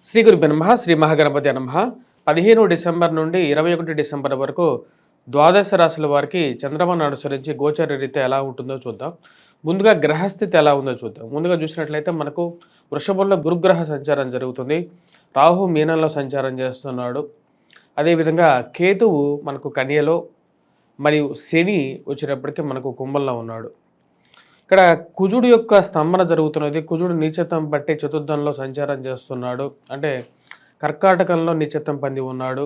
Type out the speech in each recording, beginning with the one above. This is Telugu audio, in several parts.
శ్రీ గురుభ్యో నమః. శ్రీ మహాగణపతి నమః. 15 డిసెంబర్ నుండి 21 డిసెంబర్ వరకు ద్వాదశ రాశుల వారికి చంద్రమను అనుసరించి గోచర రీత్యా ఎలా ఉంటుందో చూద్దాం. ముందుగా గ్రహస్థితి ఎలా ఉందో చూద్దాం. ముందుగా చూసినట్లయితే మనకు వృషభంలో గురుగ్రహ సంచారం జరుగుతుంది. రాహు మీనంలో సంచారం చేస్తున్నాడు. అదేవిధంగా కేతువు మనకు కన్యలో, మరియు శని వచ్చేటప్పటికి మనకు కుంభంలో ఉన్నాడు. ఇక్కడ కుజుడు యొక్క స్తంభన జరుగుతున్నది. కుజుడు నీచత్వం బట్టి చతుర్థంలో సంచారం చేస్తున్నాడు. అంటే కర్కాటకంలో నీచత్వం పొంది ఉన్నాడు.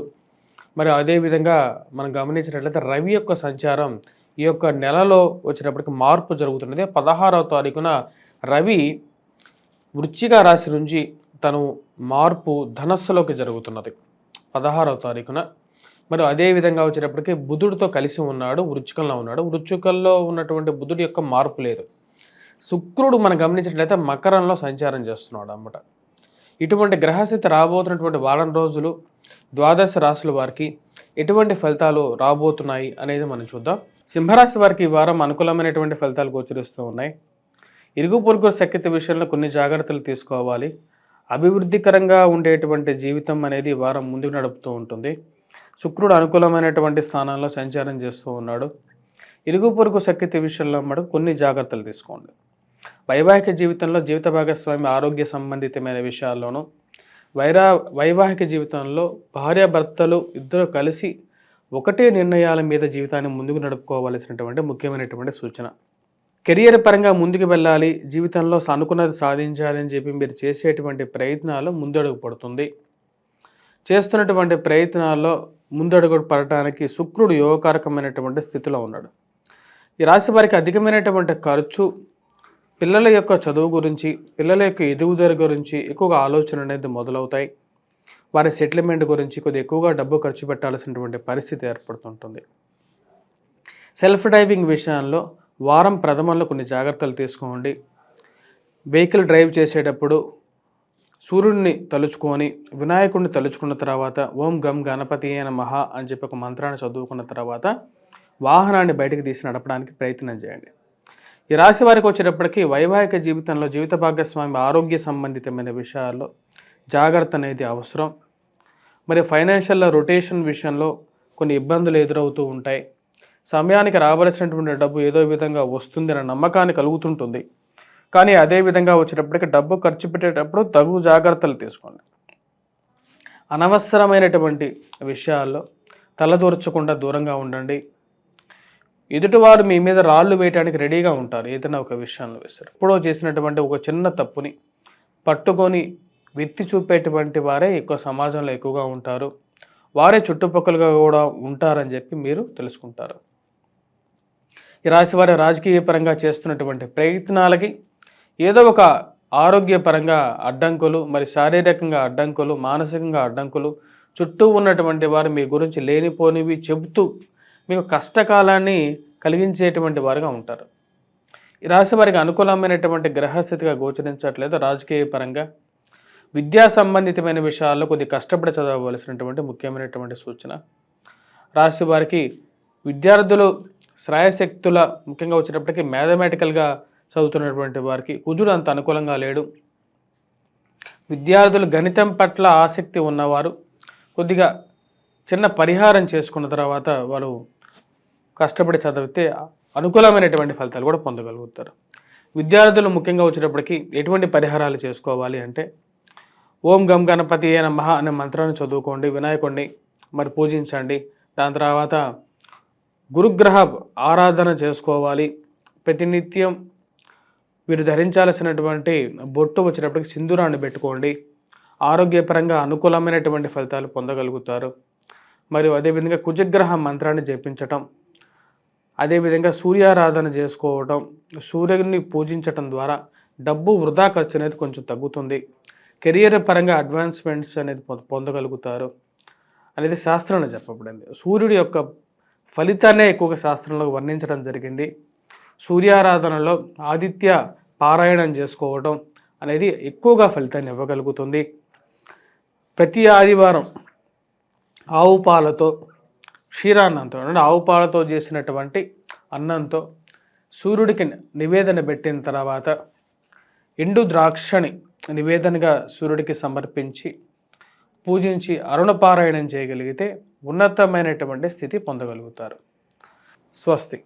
మరి అదేవిధంగా మనం గమనించినట్లయితే రవి యొక్క సంచారం ఈ యొక్క నెలలో వచ్చేటప్పటికి మార్పు జరుగుతున్నది. 16వ తారీఖున రవి వృశ్చిక రాశి నుంచి తను మార్పు ధనస్సులోకి జరుగుతున్నది 16వ తారీఖున. మరి అదేవిధంగా వచ్చేటప్పటికి బుధుడితో కలిసి ఉన్నాడు, వృశ్చికంలో ఉన్నాడు. వృశ్చికంలో ఉన్నటువంటి బుధుడి యొక్క మార్పు లేదు. శుక్రుడు మనం గమనించినట్లయితే మకరంలో సంచారం చేస్తున్నాడు అన్నమాట. ఇటువంటి గ్రహస్థితి రాబోతున్నటువంటి వారం రోజులు ద్వాదశ రాశుల వారికి ఎటువంటి ఫలితాలు రాబోతున్నాయి అనేది మనం చూద్దాం. సింహరాశి వారికి ఈ వారం అనుకూలమైనటువంటి ఫలితాలు గోచరిస్తూ ఉన్నాయి. ఇరుగు పొరుగు సఖ్యత విషయంలో కొన్ని జాగ్రత్తలు తీసుకోవాలి. అభివృద్ధికరంగా ఉండేటువంటి జీవితం అనేది ఈ వారం ముందుకు నడుపుతూ ఉంటుంది. శుక్రుడు అనుకూలమైనటువంటి స్థానాల్లో సంచారం చేస్తూ ఉన్నాడు. ఇరుగు పొరుగు సఖ్యత విషయంలో మనం కొన్ని జాగ్రత్తలు తీసుకోండి. వైవాహిక జీవితంలో జీవిత భాగస్వామి ఆరోగ్య సంబంధితమైన విషయాల్లోనూ, వైవాహిక జీవితంలో భార్యాభర్తలు ఇద్దరు కలిసి ఒకటే నిర్ణయాల మీద జీవితాన్ని ముందుకు నడుపుకోవాల్సినటువంటి ముఖ్యమైనటువంటి సూచన. కెరియర్ పరంగా ముందుకు వెళ్ళాలి, జీవితంలో అనుకున్నది సాధించాలి అని చెప్పి మీరు చేసేటువంటి ప్రయత్నాలు ముందడుగు పడుతుంది. చేస్తున్నటువంటి ప్రయత్నాల్లో ముందడుగు పడటానికి శుక్రుడు యోగకారకమైనటువంటి స్థితిలో ఉన్నాడు. ఈ రాశి వారికి అధికమైనటువంటి ఖర్చు, పిల్లల యొక్క చదువు గురించి, పిల్లల యొక్క ఎదుగుదల గురించి ఎక్కువగా ఆలోచన అనేది మొదలవుతాయి. వారి సెటిల్మెంట్ గురించి కొద్దిగా ఎక్కువగా డబ్బు ఖర్చు పెట్టాల్సినటువంటి పరిస్థితి ఏర్పడుతుంటుంది. సెల్ఫ్ డ్రైవింగ్ విషయంలో వారం ప్రథమంలో కొన్ని జాగ్రత్తలు తీసుకోండి. వెహికల్ డ్రైవ్ చేసేటప్పుడు సూర్యుడిని తలుచుకొని వినాయకుడిని తలుచుకున్న తర్వాత ఓం గం గణపతి నమః అని చెప్పి ఒక మంత్రాన్ని చదువుకున్న తర్వాత వాహనాన్ని బయటకు తీసి నడపడానికి ప్రయత్నం చేయండి. ఈ రాశి వారికి వచ్చేటప్పటికి వైవాహిక జీవితంలో జీవిత భాగస్వామి ఆరోగ్య సంబంధితమైన విషయాల్లో జాగ్రత్త అనేది అవసరం. మరి ఫైనాన్షియల్ రొటేషన్ విషయంలో కొన్ని ఇబ్బందులు ఎదురవుతూ ఉంటాయి. సమయానికి రావాల్సినటువంటి డబ్బు ఏదో విధంగా వస్తుంది అనే నమ్మకాన్ని కలుగుతుంటుంది. కానీ అదేవిధంగా వచ్చేటప్పటికి డబ్బు ఖర్చు పెట్టేటప్పుడు తగు జాగ్రత్తలు తీసుకోండి. అనవసరమైనటువంటి విషయాల్లో తలదూర్చకుండా దూరంగా ఉండండి. ఎదుటివారు మీ మీద రాళ్ళు వేయడానికి రెడీగా ఉంటారు. ఏదైనా ఒక విషయంలో వేస్తారు. ఎప్పుడో చేసినటువంటి ఒక చిన్న తప్పుని పట్టుకొని వెత్తి చూపేటువంటి వారే ఎక్కువ సమాజంలో ఎక్కువగా ఉంటారు. వారే చుట్టుపక్కలుగా కూడా ఉంటారని చెప్పి మీరు తెలుసుకుంటారు. ఈ రాశి వారి రాజకీయ పరంగా చేస్తున్నటువంటి ప్రయత్నాలకి ఏదో ఒక ఆరోగ్యపరంగా అడ్డంకులు, మరి శారీరకంగా అడ్డంకులు, మానసికంగా అడ్డంకులు, చుట్టూ ఉన్నటువంటి వారు మీ గురించి లేనిపోనివి చెబుతూ మీకు కష్టకాలాన్ని కలిగించేటువంటి వారుగా ఉంటారు. ఈ రాశి వారికి అనుకూలమైనటువంటి గ్రహస్థితిగా గోచరించట్లేదు. రాజకీయ పరంగా విద్యా సంబంధితమైన విషయాల్లో కొద్ది కష్టపడి చదవవలసినటువంటి ముఖ్యమైనటువంటి సూచన. రాశి వారికి విద్యార్థులు శ్రాయశక్తుల ముఖ్యంగా వచ్చేటప్పటికి మ్యాథమెటికల్గా చదువుతున్నటువంటి వారికి కుజుడు అంత అనుకూలంగా లేడు. విద్యార్థులు గణితం పట్ల ఆసక్తి ఉన్నవారు కొద్దిగా చిన్న పరిహారం చేసుకున్న తర్వాత వారు కష్టపడి చదివితే అనుకూలమైనటువంటి ఫలితాలు కూడా పొందగలుగుతారు. విద్యార్థులు ముఖ్యంగా వచ్చేటప్పటికి ఎటువంటి పరిహారాలు చేసుకోవాలి అంటే ఓం గం గణపతి నమః అనే మంత్రాన్ని చదువుకోండి, వినాయకుడిని మరి పూజించండి. దాని తర్వాత గురుగ్రహ ఆరాధన చేసుకోవాలి. ప్రతినిత్యం వీరు ధరించాల్సినటువంటి బొట్టు వచ్చేటప్పటికి సింధూరాన్ని పెట్టుకోండి. ఆరోగ్యపరంగా అనుకూలమైనటువంటి ఫలితాలు పొందగలుగుతారు. మరియు అదేవిధంగా కుజగ్రహ మంత్రాన్ని జపించటం, అదేవిధంగా సూర్యారాధన చేసుకోవటం, సూర్యుని పూజించటం ద్వారా డబ్బు వృధా ఖర్చు అనేది కొంచెం తగ్గుతుంది. కెరియర్ పరంగా అడ్వాన్స్మెంట్స్ అనేది పొందగలుగుతారు అనేది శాస్త్రంలో చెప్పబడింది. సూర్యుడి యొక్క ఫలితాన్నే ఎక్కువగా శాస్త్రంలో వర్ణించడం జరిగింది. సూర్యారాధనలో ఆదిత్య పారాయణం చేసుకోవడం అనేది ఎక్కువగా ఫలితాన్ని ఇవ్వగలుగుతుంది. ప్రతి ఆదివారం ఆవు పాలతో క్షీరాన్నంతో అంటే ఆవు పాలతో చేసినటువంటి అన్నంతో సూర్యుడికి నివేదన పెట్టిన తర్వాత ఎండు ద్రాక్షని నివేదనగా సూర్యుడికి సమర్పించి పూజించి అరుణపారాయణం చేయగలిగితే ఉన్నతమైనటువంటి స్థితి పొందగలుగుతారు. స్వస్తి.